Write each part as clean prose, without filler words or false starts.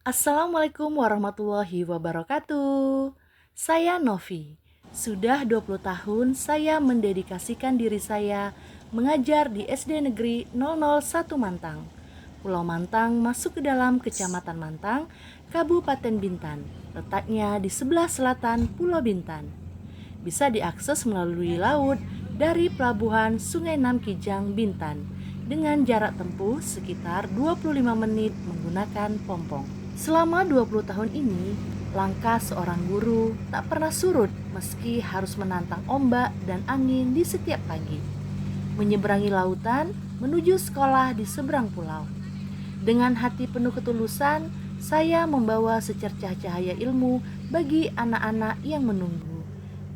Assalamualaikum warahmatullahi wabarakatuh. Saya Novi. Sudah 20 tahun saya mendedikasikan diri saya mengajar di SD Negeri 001 Mantang. Pulau Mantang masuk ke dalam Kecamatan Mantang, Kabupaten Bintan. Letaknya di sebelah selatan Pulau Bintan. Bisa diakses melalui laut dari pelabuhan Sungai Namkijang, Bintan dengan jarak tempuh sekitar 25 menit menggunakan pompong. Selama 20 tahun ini, langkah seorang guru tak pernah surut meski harus menantang ombak dan angin di setiap pagi. Menyeberangi lautan menuju sekolah di seberang pulau. Dengan hati penuh ketulusan, saya membawa secercah cahaya ilmu bagi anak-anak yang menunggu.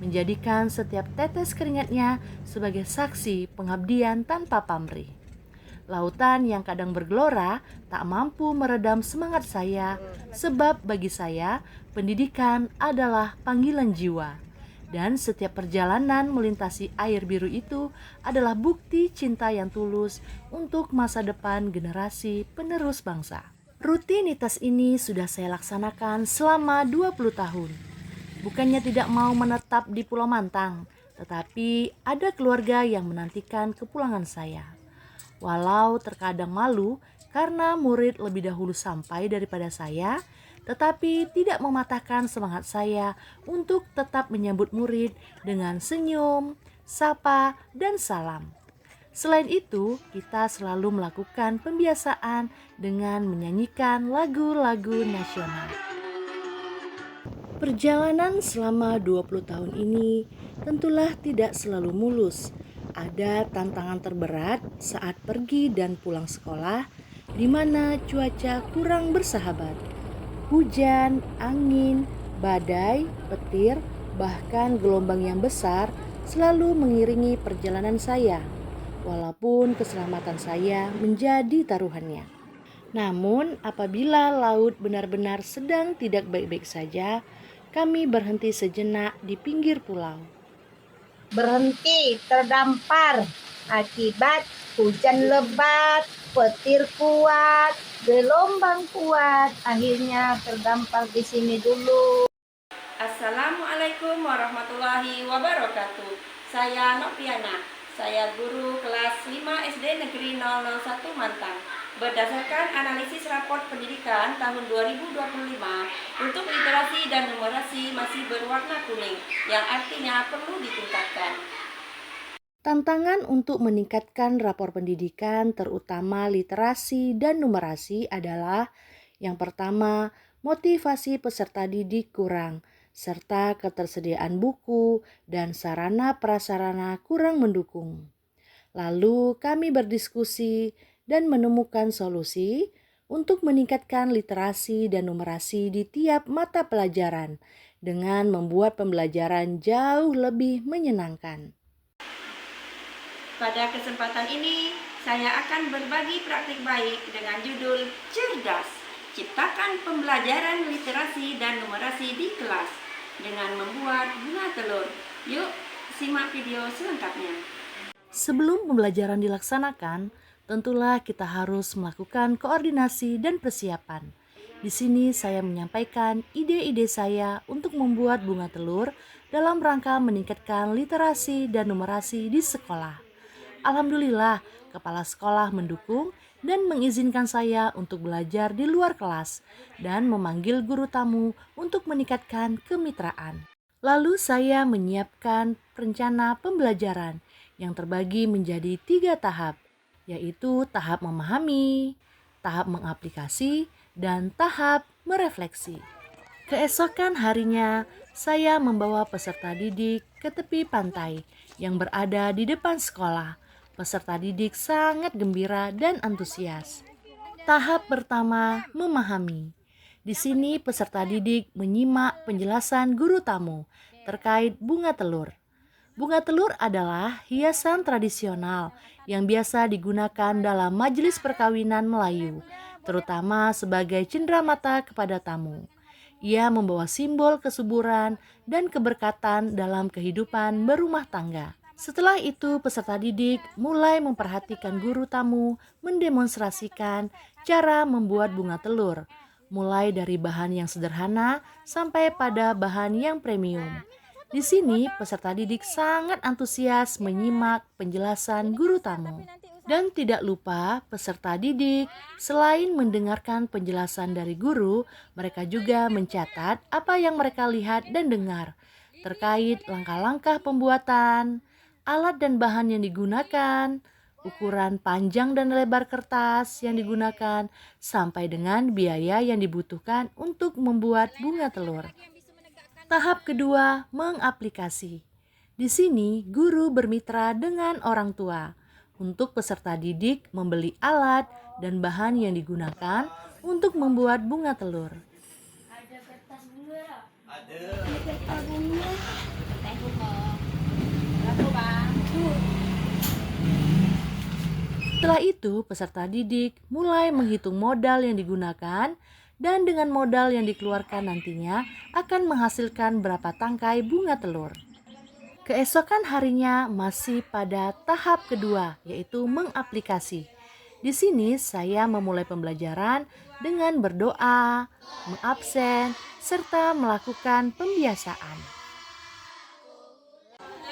Menjadikan setiap tetes keringatnya sebagai saksi pengabdian tanpa pamrih. Lautan yang kadang bergelora tak mampu meredam semangat saya, sebab bagi saya pendidikan adalah panggilan jiwa. Dan setiap perjalanan melintasi air biru itu adalah bukti cinta yang tulus untuk masa depan generasi penerus bangsa. Rutinitas ini sudah saya laksanakan selama 20 tahun. Bukannya tidak mau menetap di Pulau Mantang, tetapi ada keluarga yang menantikan kepulangan saya. Walau terkadang malu karena murid lebih dahulu sampai daripada saya, tetapi tidak mematahkan semangat saya untuk tetap menyambut murid dengan senyum, sapa, dan salam. Selain itu, kita selalu melakukan pembiasaan dengan menyanyikan lagu-lagu nasional. Perjalanan selama 20 tahun ini tentulah tidak selalu mulus. Ada tantangan terberat saat pergi dan pulang sekolah, di mana cuaca kurang bersahabat. Hujan, angin, badai, petir, bahkan gelombang yang besar selalu mengiringi perjalanan saya, walaupun keselamatan saya menjadi taruhannya. Namun, apabila laut benar-benar sedang tidak baik-baik saja, kami berhenti sejenak di pinggir pulau. Berhenti terdampar akibat hujan lebat, petir kuat, gelombang kuat. Akhirnya terdampar di sini dulu. Assalamualaikum warahmatullahi wabarakatuh. Saya Noviana. Saya guru kelas 5 SD Negeri 001 Mantang. Berdasarkan analisis raport pendidikan tahun 2025, untuk literasi dan numerasi masih berwarna kuning, yang artinya perlu ditingkatkan. Tantangan untuk meningkatkan rapor pendidikan terutama literasi dan numerasi adalah yang pertama, motivasi peserta didik kurang, serta ketersediaan buku dan sarana prasarana kurang mendukung. Lalu kami berdiskusi dan menemukan solusi untuk meningkatkan literasi dan numerasi di tiap mata pelajaran dengan membuat pembelajaran jauh lebih menyenangkan. Pada kesempatan ini, saya akan berbagi praktik baik dengan judul Cerdas. Ciptakan pembelajaran literasi dan numerasi di kelas dengan membuat bunga telur. Yuk, simak video selengkapnya. Sebelum pembelajaran dilaksanakan, tentulah kita harus melakukan koordinasi dan persiapan. Di sini saya menyampaikan ide-ide saya untuk membuat bunga telur dalam rangka meningkatkan literasi dan numerasi di sekolah. Alhamdulillah, kepala sekolah mendukung dan mengizinkan saya untuk belajar di luar kelas dan memanggil guru tamu untuk meningkatkan kemitraan. Lalu saya menyiapkan rencana pembelajaran yang terbagi menjadi 3 tahap, yaitu tahap memahami, tahap mengaplikasi, dan tahap merefleksi. Keesokan harinya, saya membawa peserta didik ke tepi pantai yang berada di depan sekolah. Peserta didik sangat gembira dan antusias. Tahap pertama, memahami. Di sini peserta didik menyimak penjelasan guru tamu terkait bunga telur. Bunga telur adalah hiasan tradisional yang biasa digunakan dalam majelis perkawinan Melayu, terutama sebagai cenderamata kepada tamu. Ia membawa simbol kesuburan dan keberkatan dalam kehidupan berumah tangga. Setelah itu, peserta didik mulai memperhatikan guru tamu mendemonstrasikan cara membuat bunga telur. mulai dari bahan yang sederhana sampai pada bahan yang premium. Di sini, peserta didik sangat antusias menyimak penjelasan guru tamu. Dan tidak lupa, peserta didik selain mendengarkan penjelasan dari guru, mereka juga mencatat apa yang mereka lihat dan dengar terkait langkah-langkah pembuatan, alat dan bahan yang digunakan, ukuran panjang dan lebar kertas yang digunakan, sampai dengan biaya yang dibutuhkan untuk membuat bunga telur. Tahap kedua, mengaplikasi. Di sini, guru bermitra dengan orang tua untuk peserta didik membeli alat dan bahan yang digunakan untuk membuat bunga telur. Ada kertas bunga? Ada kertas bunga. Setelah itu, peserta didik mulai menghitung modal yang digunakan dan dengan modal yang dikeluarkan nantinya akan menghasilkan berapa tangkai bunga telur. Keesokan harinya masih pada tahap kedua, yaitu mengaplikasi. Di sini saya memulai pembelajaran dengan berdoa, mengabsen, serta melakukan pembiasaan.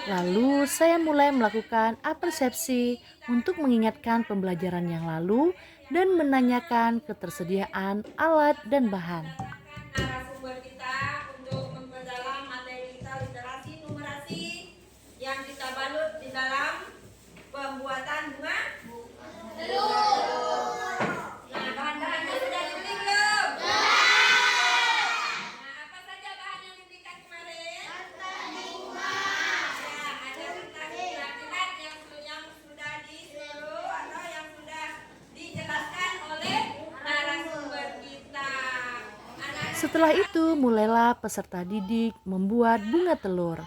Lalu saya mulai melakukan apresiasi untuk mengingatkan pembelajaran yang lalu dan menanyakan ketersediaan alat dan bahan. Narasumber kita untuk memperdalam materi kita literasi numerasi yang kita balut di dalam pembuatan bunga telur. Nah, bahan-bahannya sudah dibeli belum? Nah, apa saja bahan yang diberikan kemarin? Ya, ada kertas kilat yang sudah disuruh atau yang sudah dijelaskan oleh narasumber kita. Setelah itu mulailah peserta didik membuat bunga telur.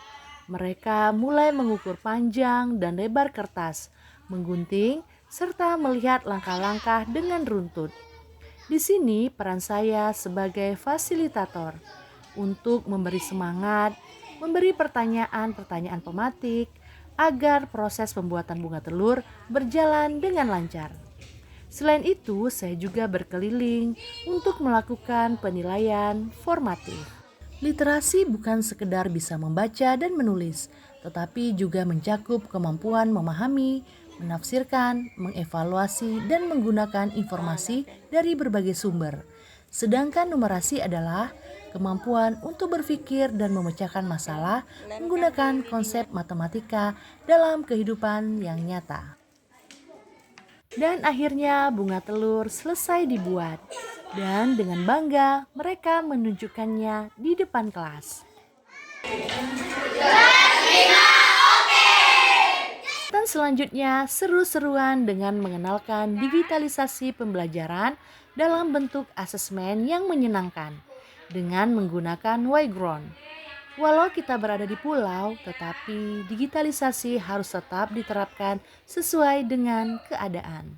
Mereka mulai mengukur panjang dan lebar kertas, menggunting, serta melihat langkah-langkah dengan runtut. Di sini peran saya sebagai fasilitator untuk memberi semangat, memberi pertanyaan-pertanyaan pematik agar proses pembuatan bunga telur berjalan dengan lancar. Selain itu, saya juga berkeliling untuk melakukan penilaian formatif. Literasi bukan sekedar bisa membaca dan menulis, tetapi juga mencakup kemampuan memahami, menafsirkan, mengevaluasi, dan menggunakan informasi dari berbagai sumber. Sedangkan numerasi adalah kemampuan untuk berpikir dan memecahkan masalah menggunakan konsep matematika dalam kehidupan yang nyata. Dan akhirnya bunga telur selesai dibuat. Dan dengan bangga mereka menunjukkannya di depan kelas. Dan selanjutnya seru-seruan dengan mengenalkan digitalisasi pembelajaran dalam bentuk asesmen yang menyenangkan dengan menggunakan Yground. Walau kita berada di pulau, tetapi digitalisasi harus tetap diterapkan sesuai dengan keadaan.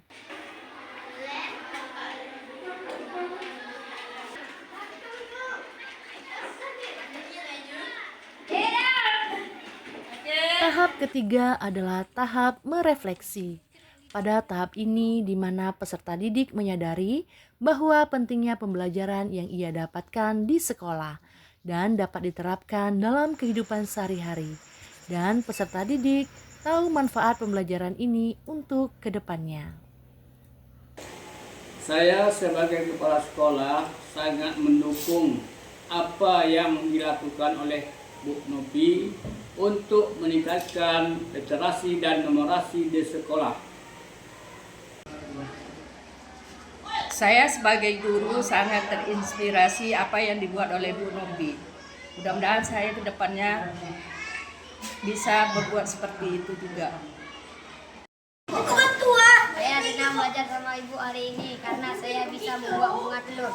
Tahap ketiga adalah tahap merefleksi. Pada tahap ini di mana peserta didik menyadari bahwa pentingnya pembelajaran yang ia dapatkan di sekolah dan dapat diterapkan dalam kehidupan sehari-hari. Dan peserta didik tahu manfaat pembelajaran ini untuk kedepannya. Saya sebagai kepala sekolah sangat mendukung apa yang dilakukan oleh Bu Novi untuk meningkatkan literasi dan numerasi di sekolah. Saya sebagai guru sangat terinspirasi apa yang dibuat oleh Bu Novi. Mudah-mudahan saya ke depannya bisa berbuat seperti itu juga. Saya senang belajar sama ibu hari ini karena saya bisa membuat bunga telur.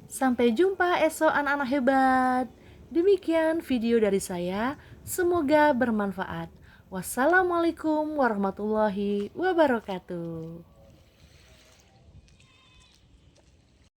Sampai jumpa esok anak-anak hebat. Demikian video dari saya, semoga bermanfaat. Wassalamualaikum warahmatullahi wabarakatuh.